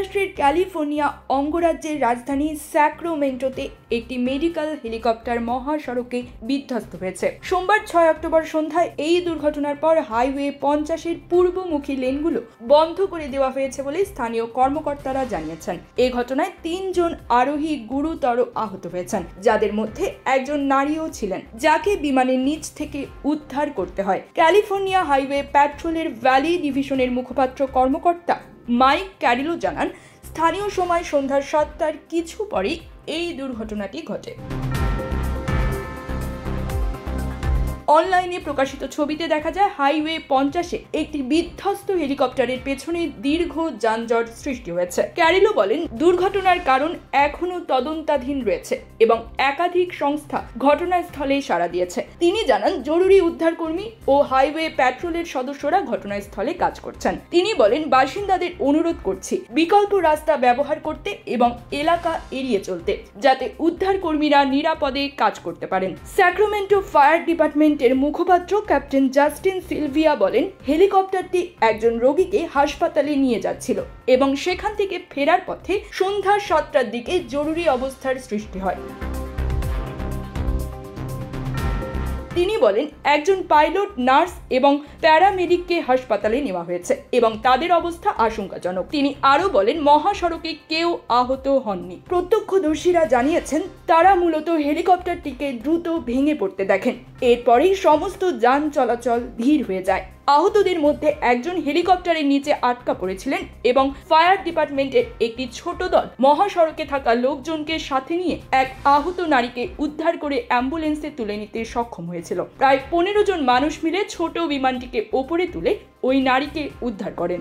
যুক্তরাষ্ট্রের ক্যালিফোর্নিয়া অঙ্গরাজ্যের রাজধানী স্যাক্রামেন্টোতে একটি মেডিকেল হেলিকপ্টার মহাসড়কে বিধ্বস্ত হয়েছে। সোমবার 6 অক্টোবর সন্ধ্যায় এই দুর্ঘটনার পর হাইওয়ে 50-এর পূর্বমুখী লেনগুলো বন্ধ করে দেওয়া হয়েছে বলে স্থানীয় কর্মকর্তারা জানিয়েছেন। এই ঘটনায় 3 জন আরোহী গুরুতর আহত হয়েছেন, যাদের মধ্যে একজন নারীও ছিলেন, যাকে বিমানের নিচ থেকে উদ্ধার করতে হয়। ক্যালিফোর্নিয়া হাইওয়ে প্যাট্রোলের ভ্যালি ডিভিশনের মুখপাত্র কর্মকর্তা মাইক ক্যারিলো জানান, স্থানীয় সময় সন্ধ্যা 7টার কিছু পরেই এই দুর্ঘটনাটি ঘটে। অনলাইনে প্রকাশিত ছবিতে দেখা যায় হাইওয়ে 50-এ একটি বিধ্বস্ত হেলিকপ্টারের পেছনে দীর্ঘ যানজট সৃষ্টি হয়েছে। ক্যারিলো বলেন, দুর্ঘটনার কারণ এখনো তদন্তাধীন রয়েছে এবং একাধিক সংস্থা ঘটনাস্থলে সাড়া দিয়েছে। তিনি জানান, জরুরি উদ্ধারকর্মী ও হাইওয়ে প্যাট্রোলের সদস্যরা ঘটনাস্থলে কাজ করছেন। তিনি বলেন, বাসিন্দাদের অনুরোধ করছি বিকল্প রাস্তা ব্যবহার করতে এবং এলাকা এড়িয়ে চলতে, যাতে উদ্ধারকর্মীরা নিরাপদে কাজ করতে পারেন। স্যাক্রামেন্টো ফায়ার ডিপার্টমেন্ট এর মুখপাত্র ক্যাপ্টেন জাস্টিন সিলভিয়া বলেন, হেলিকপ্টারটি একজন রোগীকে হাসপাতালে নিয়ে যাচ্ছিল এবং সেখান থেকে ফেরার পথে সন্ধ্যা 7টার দিকে জরুরি অবস্থার সৃষ্টি হয়। তিনি বলেন, একজন পাইলট, নার্স এবং প্যারামেডিককে হাসপাতালে নেওয়া হয়েছে এবং তাদের অবস্থা আশঙ্কাজনক। তিনি আরও বলেন, মহাসড়কে কেউ আহত হননি। প্রত্যক্ষদর্শীরা জানিয়েছেন, তারা মূলত হেলিকপ্টারটিকে দ্রুত ভেঙে পড়তে দেখেন। এরপরেই সমস্ত যান চলাচল ধীর হয়ে যায়। আহতদের মধ্যে একজন হেলিকপ্টারের নিচে আটকা পড়েছিলেন এবং ফায়ার ডিপার্টমেন্টের একটি ছোট দল মহাসড়কে থাকা লোকজনকে সাথে নিয়ে এক আহত নারীকে উদ্ধার করে অ্যাম্বুলেন্সে তুলে নিতে সক্ষম হয়েছিল। প্রায় 15 জন মানুষ মিলে ছোট বিমানটিকে ওপরে তুলে ওই নারীকে উদ্ধার করেন।